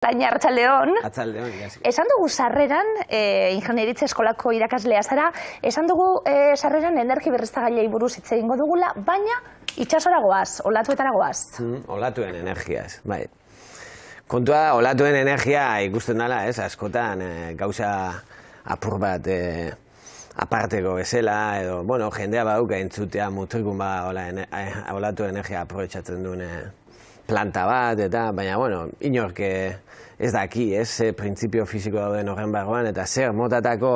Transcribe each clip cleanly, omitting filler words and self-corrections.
Laina Arratsaldeon. Arratsaldeon, Esan dugu sarreran, ingeniaritza eskolako irakaslea zara, esan dugu sarreran energia berriztagarriei buruz hitz egingo dugula, baina itsasora goaz, olatuetara goaz. Olatuen energiaz, bai. Kontua da, olatuen energia ikusten dela, askotan gauza apur bat aparteko bezala, edo, jendea badauka entzutea mutrikun olatu energia aprobetxatzen duen planta bat, eta, baina, inork ez daki, ze printzipio fisiko dauden horren barruan, eta zer motatako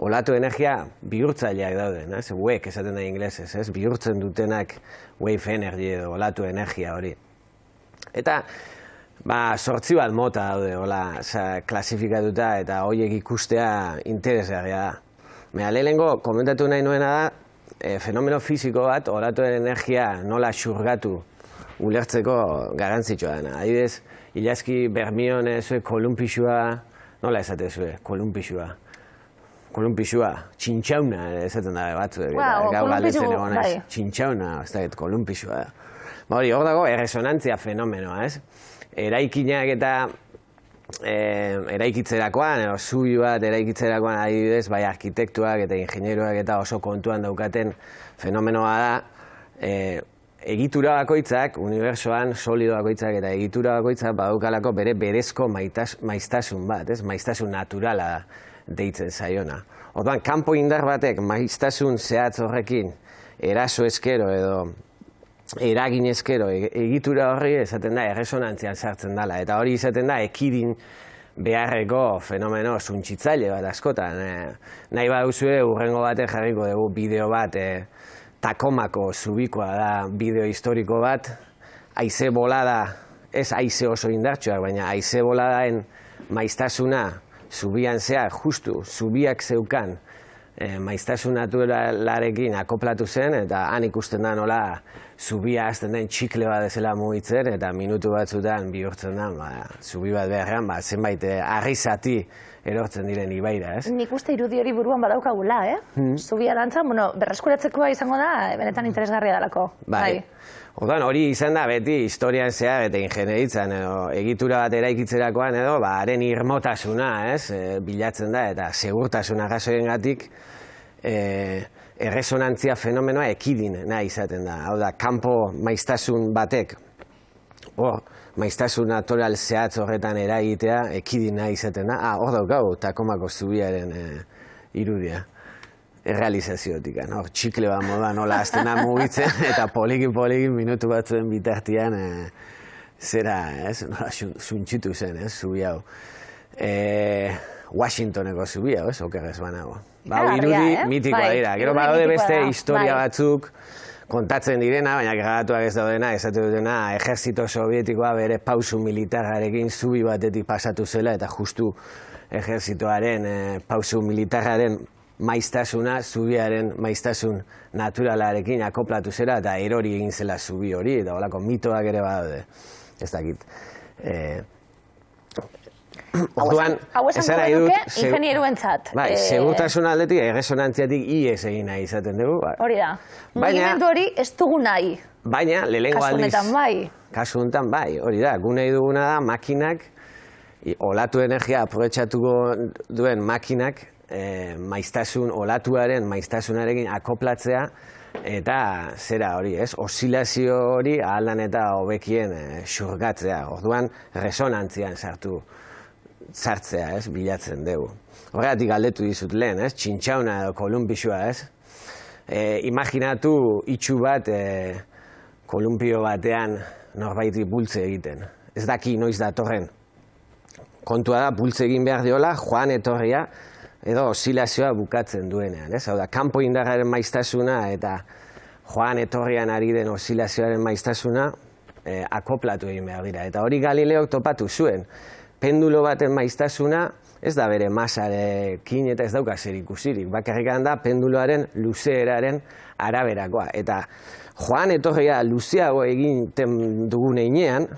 olatu energia bihurtzaileak dauden, wake esaten da inglesez, bihurtzen dutenak wave energy edo olatu energia hori. Eta, sortzi bat mota daude, klasifikatuta, eta horiek ikustea interesgarria da. Lehenengo, komentatu nahi nuena da, fenomeno fisiko bat, olatuen energia nola xurgatu ulertzeko garrantzitsua dena. Adibidez, ilaski Bermion kolunpixua, nola esate zue, kolunpixua? Kolunpixua, txintxauna esaten da batzuek, gau galdetzen egonez, txintxauna, ez da, kolunpixua da. Hor dago, erresonantzia fenomenoa, ez? Eraikinak eta eraikitzerakoan, zubi bat eraikitzerakoan adibidez, bai arkitektuak eta ingenieroak eta oso kontuan daukaten fenomenoa da, egitura bakoitzak, unibertsoan solido bakoitzak eta egitura bakoitzak badaukalako bere berezko maiztasun bat, maiztasun naturala deitzen zaiona. Orduan, kanpo indar batek maiztasun zehatz horrekin eraso eskero edo eragin eskero egitura horri esaten da erresonantzian sartzen dela. Eta hori izaten da ekidin beharreko fenomeno suntsitzaile bat askotan. Nahi baduzue urrengo batek jarriko dugu bideo bat, Takomako zubikoa da bideo historiko bat, haize bolada, ez haize oso indartsuak, baina haize boladaen maiztasuna zubian zehar, justu, zubiak zeukan maiztasun naturalarekin akoplatu zen, eta han ikusten da nola zubia hasten den txikle bat ezela mugitzen, eta minutu batzutan bihurtzen da, zubi bat beharrean, zenbait harri zati erortzen diren ibaira, ez? Nik uste irudi hori buruan badaukagula, Zubia dantza, berreskuratzekoa izango da, benetan interesgarria dalako. Bai. Orduan, hori izan da beti historian zehar eta ingeniaritzan egitura bat eraikitzerakoan edo, haren irmotasuna, bilatzen da, eta segurtasuna gazoiengatik erresonantzia fenomenoa ekidin nahi izaten da. Hau da, kanpo maiztasun batek, maiztasun natural zehatz horretan eragitea ekidin nahi izaten da. Hor daukau, Takomako zubiaren irudia. Errealizaziotik, hor txikle bat moda nola hasten da mugitzen, eta poliki minutu batzuen bitartian zera, nola suntxitu zen, zubi hau. Washingtoneko zubi hau, okerrez banago. Irudi mitikoa dira. Gero badaude beste historia batzuk kontatzen direna, baina grabatuak ez daudena, esatu dutena, ejerzito sovietikoa bere pausu militarrarekin zubi batetik pasatu zela, eta justu ejerzitoaren pausu militarraren maiztasuna, zubiaren maiztasun naturalarekin akoplatu zera, eta erori egin zela zubi hori, eta holako mitoak ere badaude. Ez dakit. Orduan, hau esan nahi duke ingenieruentzat. Bai, segurtasun aldetik, erresonantziatik ies egin nahi izaten dugu. Hori da. Mugimendu hori ez dugu nahi. Baina, lehenengo aldiz. Kasu honetan bai. Kasu honetan bai, hori da. Gu nahi duguna da, makinak, olatu energia aprobetxatuko duen makinak, maiztasun, olatuaren maiztasunarekin akoplatzea, eta zera hori, osilazio hori ahaldan eta hobekien xurgatzea. Orduan, resonantzian sartzea, bilatzen dugu. Horregatik galdetu dizut lehen, txintxauna edo kolunpixua, imaginatu itxu bat kolumpio batean norbaiti bultze egiten. Ez daki noiz datorren. Kontua da, bultze egin behar diola, joan etorria, edo osilazioa bukatzen duenean. Hau da, kanpo indarraren maiztasuna eta joan etorrian ari den osilazioaren maiztasuna akoplatu egin behar dira. Eta hori Galileok topatu zuen. Pendulo baten maiztasuna ez da bere masarekin eta ez dauka zer ikusirik. Bakarrikan da penduloaren luzeeraren araberakoa. Eta joan etorria luzeago egiten dugun einean,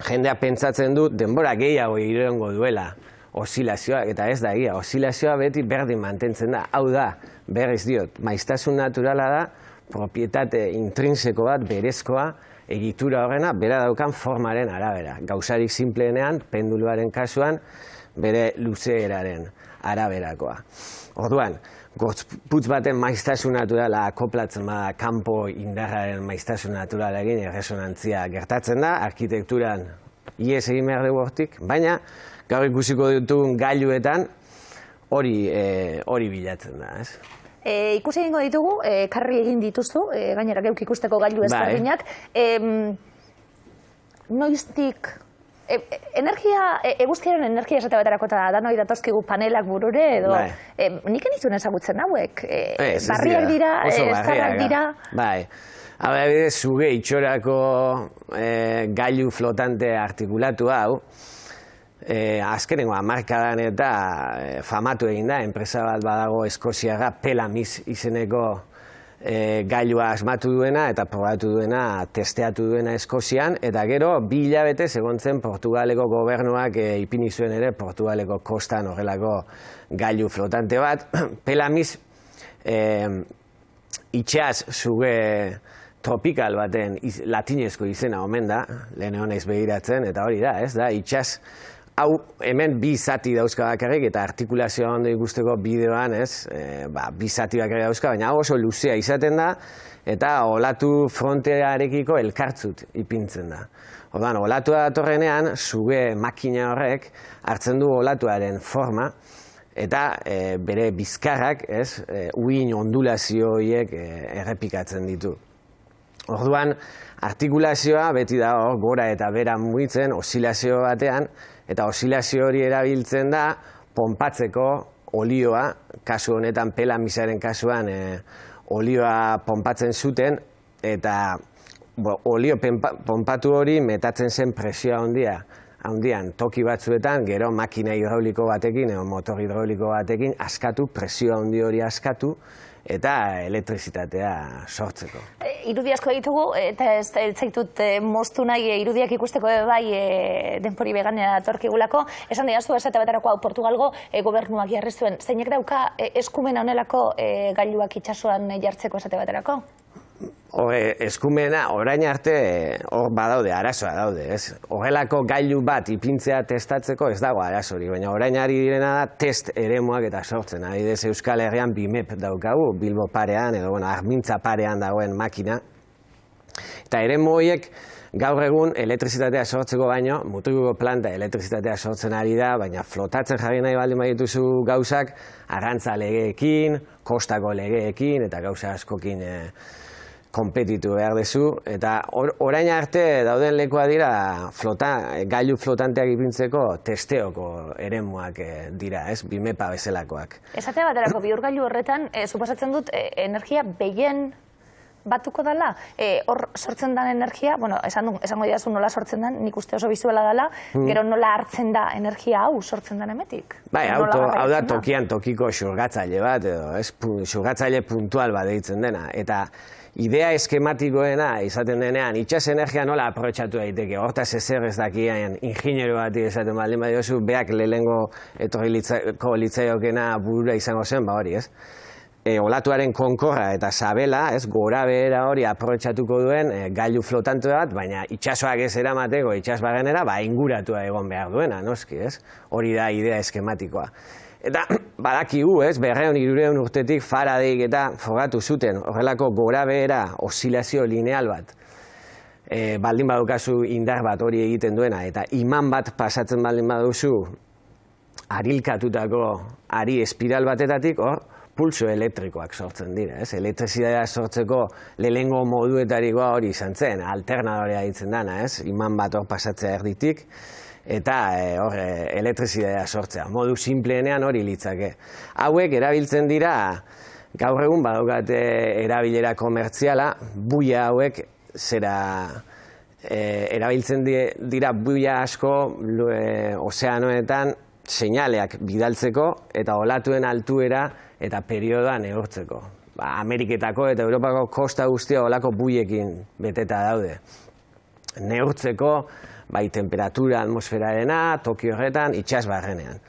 jendea pentsatzen du denbora gehiago iraungo duela osilazioa, eta ez da egia, osilazioa beti berdin mantentzen da. Hau da, berriz diot, maiztasun naturala da, propietate intrinseko bat, berezkoa, egitura horrena bera daukan formaren arabera. Gauzarik simpleenean, penduluaren kasuan, bere luzeeraren araberakoa. Orduan, gorputz baten maiztasun naturala akoplatzen bada kanpo indarraren maiztasun naturalarekin erresonantzia gertatzen da, arkitekturan ies egin behar dugu hortik, baina gaur ikusiko ditugun gailuetan hori bilatzen da, ez? Ikusi egingo ditugu, karri egin dituzu, gainera geuk ikusteko gailu ezberdinak. Noiztik, eguzkiaren energia esate baterako eta danoi datozkigu panelak burure, edo nik enizun ezagutzen hauek. Barriak dira, zarrak dira. Bai, adibidez, zuge itxorako gailu flotante artikulatu hau, azkenengo hamarkadan eta famatu egin da, enpresa bat badago Eskoziarra Pelamis izeneko gailua asmatu duena eta probatu duena, testeatu duena Eskozian, eta gero 2 hilabete egon zen Portugaleko gobernuak ipini zuen ere Portugaleko kostan horrelako gailu flotante bat. Pelamis itxas zuge tropikal baten latinezko izena omen da, lehen honez begiratzen, eta hori da, ez da, itxas. Hau, hemen 2 zati dauzka bakarrik, eta artikulazioa ondo ikusteko bideoan, ez, 2 zati bakarrik dauzka, baina oso luzea izaten da, eta olatu frontearekiko elkartzut ipintzen da. Orduan, olatua datorrenean, zuge makina horrek hartzen du olatuaren forma, eta bere bizkarrak, ez, uin ondulazio horiek errepikatzen ditu. Orduan, artikulazioa beti da hor gora eta bera mugitzen osilazio batean, eta osilazio hori erabiltzen da ponpatzeko olioa, kasu honetan Pelamisaren kasuan olioa ponpatzen zuten, eta olio ponpatu hori metatzen zen presioa handian toki batzuetan, gero makina hidrauliko batekin, edo motor hidrauliko batekin, askatu, presioa handi hori askatu, eta elektrizitatea sortzeko. Irudi asko ditugu, eta ez zaitut moztu nahi irudiak ikusteko bai denpori beganea datorkigulako. Esan diazu esate baterako hau Portugalgo gobernuak jarri zuen. Zeinek dauka eskumena honelako gailuak itsasoan jartzeko esate baterako? Eskumena, orain arte, hor badaude, arazoa daude, ez? Horrelako gailu bat ipintzea testatzeko ez dago arazori, baina orain ari direna da test eremuak eta sortzen. Adibidez, Euskal Herrian BIMEP daukagu, Bilbo parean, edo Armintza parean dagoen makina. Eta eremu horiek gaur egun elektrizitatea sortzeko baino, muturreko planta elektrizitatea sortzen ari da, baina flotatzen jarri nahi baldin badituzu gauzak, arrantza legeekin, kostako legeekin, eta gauza askokin konpetitu behar dezu, eta orain arte dauden lekoa dira gailu flotanteak ipintzeko testeoko eremuak dira, ez, BIMEPA bezalakoak. Esate baterako bihurgailu horretan, suposatzen dut, energia behien batuko dela, hor sortzen den energia, bueno, esango didazu nola sortzen den, nik uste oso bizuela dela, gero nola hartzen da energia hau sortzen den emetik? Bai, hau da tokian tokiko xurgatzaile bat, edo, ez, xurgatzaile puntual bat deitzen dena, eta idea eskematikoena izaten denean, itxas energia nola aprobetxatu daiteke, hortaz ezer ez dakien ingeniero bati esaten baldin badiozu, beak lehengo etorriko litzaiokena burura izango zen, ba hori, ez? Olatuaren konkorra eta sabela, ez, gora behera hori aprobetxatuko duen gailu flotante bat, baina itxasoak ez eramateko itxasbagenera, ba inguratua egon behar duena, noski, ez? Hori da idea eskematikoa. Eta badakigu, ez, 200-300 urtetik Faradayk eta frogatu zuten horrelako gora behera osilazio lineal bat. Baldin badukazu indar bat hori egiten duena, eta iman bat pasatzen baldin baduzu arilkatutako ari espiral batetatik, hor, pulso elektrikoak sortzen dira, ez? Elektrizitatea sortzeko lehengo moduetarikoa hori izan zen, alternadorea ditzen dana, ez? Iman bat hor pasatzea erditik, eta elektrizitatea sortzea. Modu simpleenean hori litzake. Hauek erabiltzen dira, gaur egun badaukat erabilera komertziala, buia hauek erabiltzen dira buia asko ozeanoetan seinaleak bidaltzeko eta olatuen altuera eta periodoa neurtzeko. Ameriketako eta Europako kosta guztia olako buiekin beteta daude. Neurtzeko, bai temperatura atmosferarena, toki horretan, itsasbarrenean.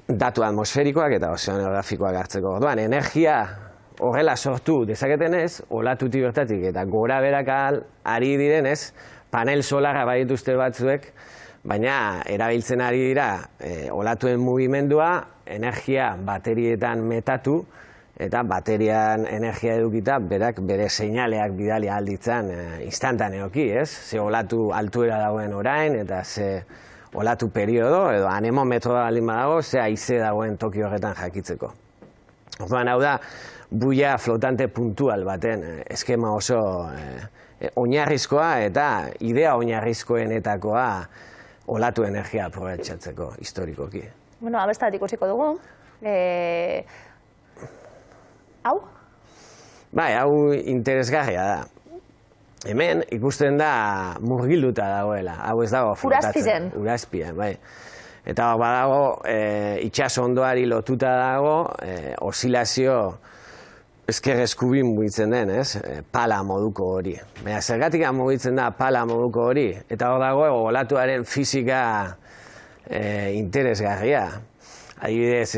Datu atmosferikoak eta ozeanografikoak hartzeko. Orduan, energia horrela sortu dezaketenez, olatutik bertatik eta gora berak ari direnez, panel solarra badituzte batzuek, baina erabiltzen ari dira olatuen mugimendua, energia baterietan metatu, eta baterian energia edukita berak bere seinaleak bidali alditzen instantaneoki, ez? Ze olatu altuera dagoen orain, eta ze olatu periodo, edo anemometroa baldin badago, ze haize dagoen toki horretan jakitzeko. Orduan, hau da, buia flotante puntual baten eskema oso oinarrizkoa eta idea oinarrizkoenetakoa olatu energia aprobetxatzeko historikoki. Bueno, abestatik ikusiko dugu. Hau? Bai, hau interesgarria da. Hemen ikusten da murgilduta dagoela. Hau ez dago flotatzen. Urazpizen, bai. Eta badago, itxaso ondoari lotuta dago, osilazio ezker eskubin mugitzen den, ez? Pala moduko hori. Baina zergatik mugitzen da pala moduko hori. Eta hor dago, olatuaren fisika interesgarria. Adibidez,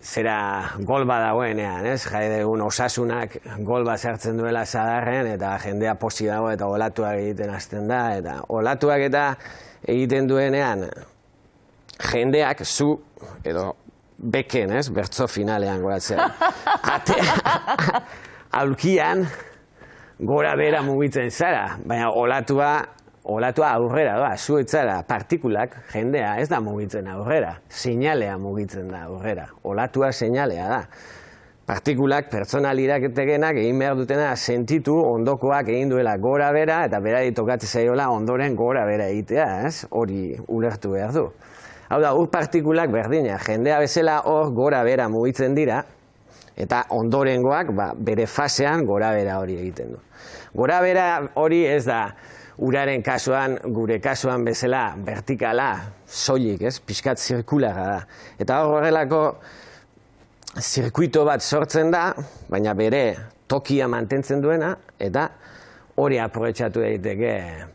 zera golba dagoenean, ez? Jai dugun osasunak golba sartzen duela sadarren, eta jendea posi dago eta olatuak egiten hasten da, eta olatuak eta egiten duenean jendeak zu, edo beken, ez? Bertso finalean goratzea. Aulkian gora bera mugitzen zara, baina olatua aurrera da, zu etzara partikulak, jendea ez da mugitzen aurrera, seinalea mugitzen da aurrera, olatua seinalea da. Partikulak, pertsonaliraketegenak egin behar dutena sentitu ondokoak egin duela gora bera, eta berari tokatzen zaiola ondoren gora bera egitea, ez? Hori ulertu behar du. Hau da, partikulak berdina, jendea bezala hor gora bera mugitzen dira, eta ondorengoak bere fasean gora bera hori egiten du. Gora bera hori ez da, uraren kasuan, gure kasuan bezala, vertikala, soilik, ez? Pixkat zirkulara da. Eta horrelako zirkuito bat sortzen da, baina bere tokia mantentzen duena, eta hori aprobetxatu daiteke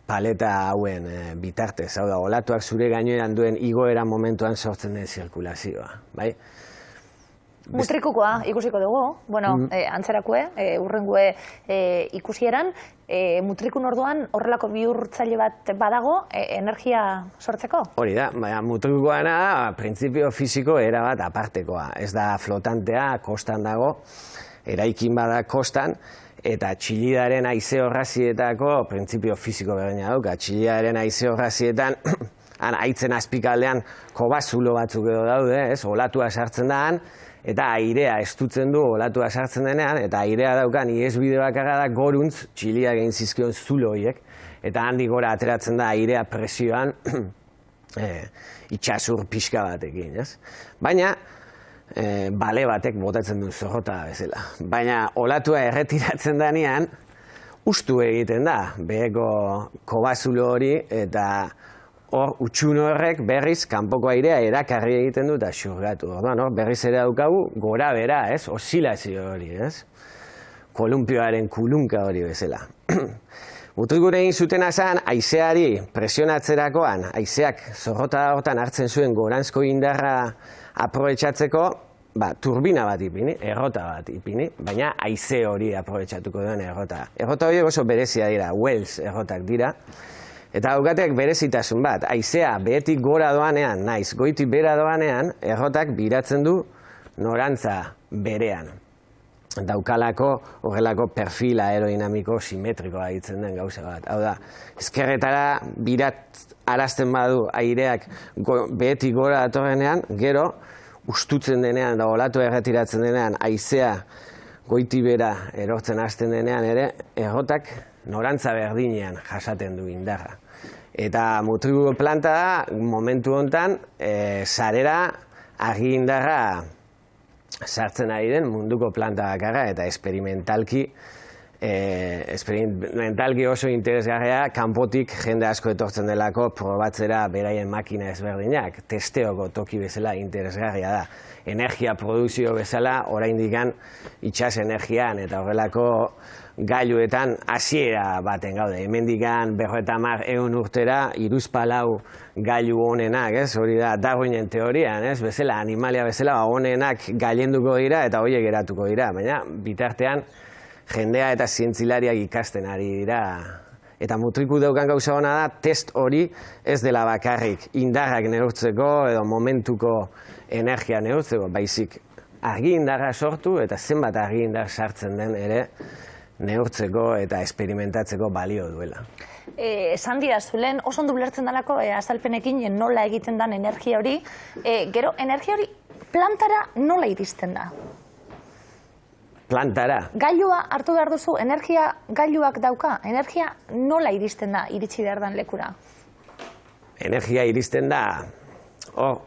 paleta hauen bitartez. Hau da, olatuak zure gainean duen igoera momentuan sortzen den zirkulazioa, bai? Mutrikukoa ikusiko dugu, bueno, antzerakue, urrengue ikusieran, mutrikun orduan horrelako bihurtzaile bat badago energia sortzeko? Hori da, baina mutrikukoana da, printzipio fisiko erabat apartekoa. Ez da flotantea, kostan dago, eraikin bada kostan, eta txilidaren haize horrazietako printzipio fisiko berdina dauka. Txilidaren haize horrazietan, haitzen azpikaldean kobazulo batzuk edo daude, olatua sartzen da han, eta airea estutzen du olatua sartzen denean, eta airea daukan ihesbide bakarra da goruntz txilia egin zizkion zulo horiek, eta handi gora ateratzen da airea presioan itxasur pixka batekin, ez? Baina, bale batek botatzen du zorrota bezala. Baina olatua erretiratzen denean, ustu egiten da, beheko kobazulo hori, eta hor, utxun horrek berriz kanpoko airea erakarri egiten du eta xurgatu. Orduan, berriz ere daukagu gora bera, ez? Osilazio hori, ez? Kolumpioaren kulunka hori bezala. Mutrikure egin zutena zen, haizeari presionatzerakoan, haizeak zorrota hortan hartzen zuen goranzko indarra aprobetxatzeko, turbina bat ipini, errota bat ipini, baina haize hori aprobetxatuko duen errota. Errota horiek oso berezia dira, Wells errotak dira, eta daukatek berezitasun bat, haizea behetik gora doanean, naiz goitik bera doanean, errotak biratzen du norantza berean. Daukalako horrelako perfil aerodinamiko simetrikoa egiten den gauza bat. Hau da, ezkerretara birat arazten badu aireak behetik gora datorrenean, gero ustutzen denean da olatu erretiratzen denean, haizea goitik bera erortzen hasten denean ere, errotak norantza berdinean jasaten du indarra. Eta mutrikuko planta da, momentu honetan, sarera argi indarra sartzen ari den munduko planta bakarra, eta esperimentalki experimentalki oso interesgarria, kanpotik jende asko etortzen delako probatzera beraien makina ezberdinak. Testeoko toki bezala interesgarria da. Energia produkzio bezala, oraindikan itsas energian eta horrelako gailuetan hasiera baten gaude. Hemendikan 50-100 urtera, 3-4 gailu honenak, hori da Darwinen teorian, bezala, animalia bezala, honenak gailenduko dira eta horiek geratuko dira, baina bitartean jendea eta zientzilariak ikasten ari dira. Eta mutriku daukan gauza hona da, test hori ez dela bakarrik indarrak neurtzeko edo momentuko energia neurtzeko, baizik argi indarra sortu eta zenbat argi indar sartzen den ere neurtzeko eta esperimentatzeko balio duela. Esan didazu lehen, oso ondo ulertzen dalako azalpenekin nola egiten den energia hori, gero energia hori plantara nola iristen da? Plantara. Gailua hartu behar duzu, energia gailuak dauka, energia nola iristen da iritsi behar den lekura? Energia iristen da,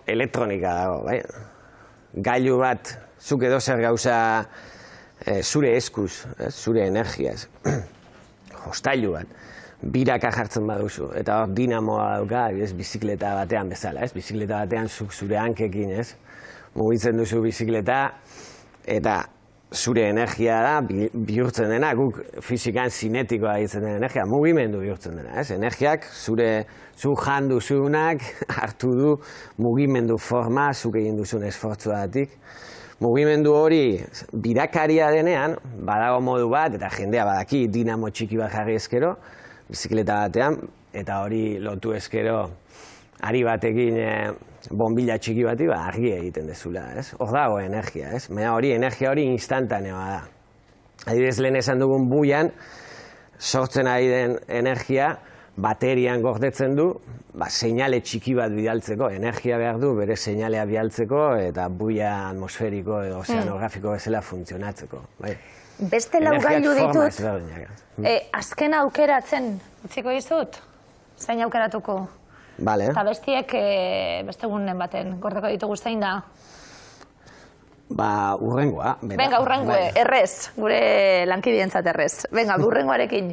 elektronika dago, bai? Gailu bat, zuk edozer gauza zure eskuz, zure energiaz, hostailu bat, biraka jartzen baduzu, eta hor dinamoa dauka, bizikleta batean bezala, bizikleta batean zuk zure hankekin, mugitzen duzu bizikleta, eta zure energia da bihurtzen dena, guk fizikan zinetikoa ditzen den energia, mugimendu bihurtzen dena, energiak zu jan duzunak hartu du mugimendu forma, zuk egin duzun esfortzuatik. Mugimendu hori birakaria denean, badago modu bat, eta jendea badaki dinamo txiki bat jarri ezkero, bizikleta batean, eta hori lotu ezkero, ari batekin bombilla txiki bati, argi egiten dezula, hor dago energia, energia hori instantaneoa da. Adibidez, lehen esan dugun buian, sortzen ari den energia, baterian gordetzen du, seinale txiki bat bidaltzeko, energia behar du, bere seinalea bidaltzeko, eta buia atmosferiko edo ozeanografiko bezala funtzionatzeko. Beste lau gailu ditut, azken aukeratzen, utziko dizut, zein aukeratuko? Eta bestiek beste egunen baten, gordeko ditugu zein da? Urrengoa. Venga, urrengoa, errez, gure lankidientzat errez. Venga, urrengoarekin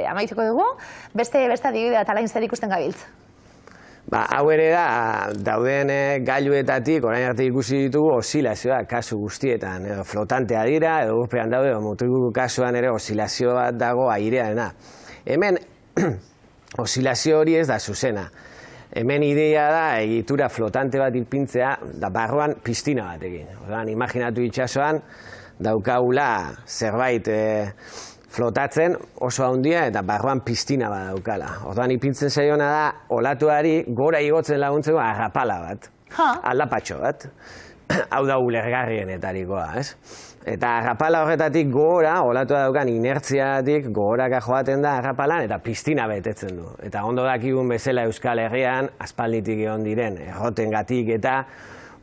amaituko dugu, beste adibidea eta lain zer ikusten gabiltz. Hau ere da, dauden gailuetatik, orain arte ikusi ditugu osilazioa kasu guztietan, edo flotantea dira, edo urpean daude, edo mutriku kasuan ere osilazio bat dago airearena. Hemen, osilazio hori ez da zuzena. Hemen ideia da egitura flotante bat ipintzea, da barruan piztina batekin. Orduan, imaginatu itsasoan daukagula zerbait flotatzen oso handia eta barruan piztina bat daukala. Orduan, ipintzen zaiona da olatuari gora igotzen laguntzeko arrapala bat, aldapatxo bat. Hau da ulergarrienetarikoa, Eta arrapala horretatik gora, olatua daukan inertziatik gogoraka joaten da arrapalan eta piztina betetzen du. Eta ondo dakigun bezala Euskal Herrian, aspalditik egon diren, errotengatik eta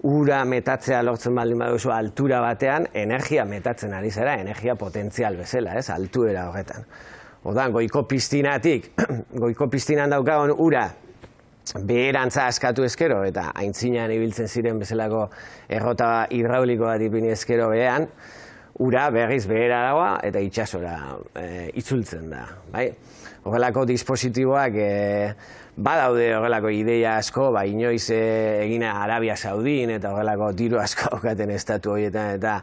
ura metatzea lortzen baldin baduzu altura batean, energia metatzen ari zara, energia potentzial bezala, altuera horretan. Orduan, goiko piztinan daukagun ura beherantza askatu ezkero eta aintzinean ibiltzen ziren bezalako errota hidrauliko bat ipini ezkero behean, ura berriz behera dagoa eta itsasora itzultzen da. Horrelako dispositiboak badaude horrelako ideia asko, inoiz egina Arabia Saudin eta horrelako diru asko daukaten estatu horietan eta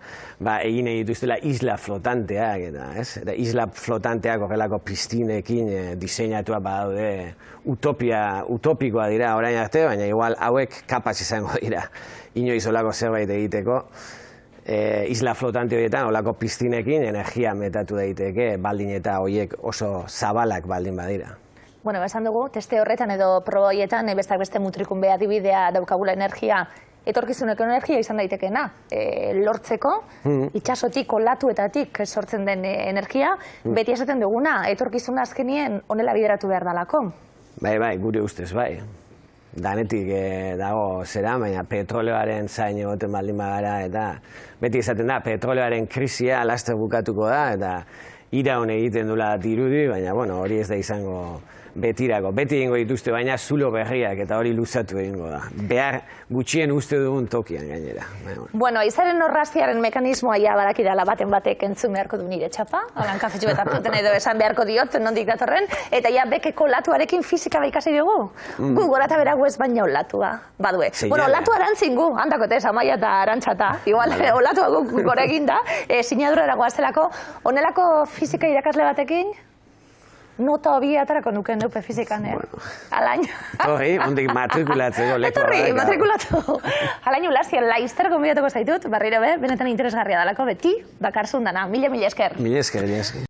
egin dituztela isla flotanteak eta isla flotanteak horrelako piztinekin diseinatua badaude utopikoa dira orain arte, baina igual hauek kapaz izango dira inoiz horrelako zerbait egiteko. Isla flotante horietan, olako piztinekin energia metatu daiteke, baldin eta horiek oso zabalak baldin badira. Bueno, esan dugu, teste horretan edo proba horietan, bestak beste mutrikun behar adibidea daukagula energia, etorkizuneko energia izan daitekeena, lortzeko, itxasotik, olatuetatik sortzen den energia, beti esaten duguna, etorkizuna azkenien onela bideratu behar dalako. Bai, gure ustez, bai. Danetik dago zera, baina petroleoaren zain egoten baldin bagara, eta beti esaten da, petroleoaren krisia laster bukatuko da, eta iraun egiten dula dirudi, baina hori ez da izango betirako. Beti egingo dituzte, baina zulo berriak eta hori luzatu egingo da. Behar gutxien uste dugun tokian gainera. Bueno, aizaren orraziaren mekanismoa ja badakidala baten batek entzun beharko du nire txapa, holan kafetxu bat hartuten edo esan beharko diot, nondik datorren, eta ja bekeko latuarekin fizika ba ikasi dugu. Gu gorata beragu ez baina olatua, badue. Bueno, olatua arantzin gu, handako tez, Amaia eta Arantxata, igual olatua gu gorekin da, sinadurara goazelako, honelako fizika irakasle batekin, nota hobi atarako nuken neupe fizikan, alain. Torri, ondik matrikulatzeko leku. Torri, matrikulatu. Alain ulazien laizter gonbidatuko zaitut, barriro benetan interesgarria dalako beti, bakarzun dana. Mila esker. Mila esker.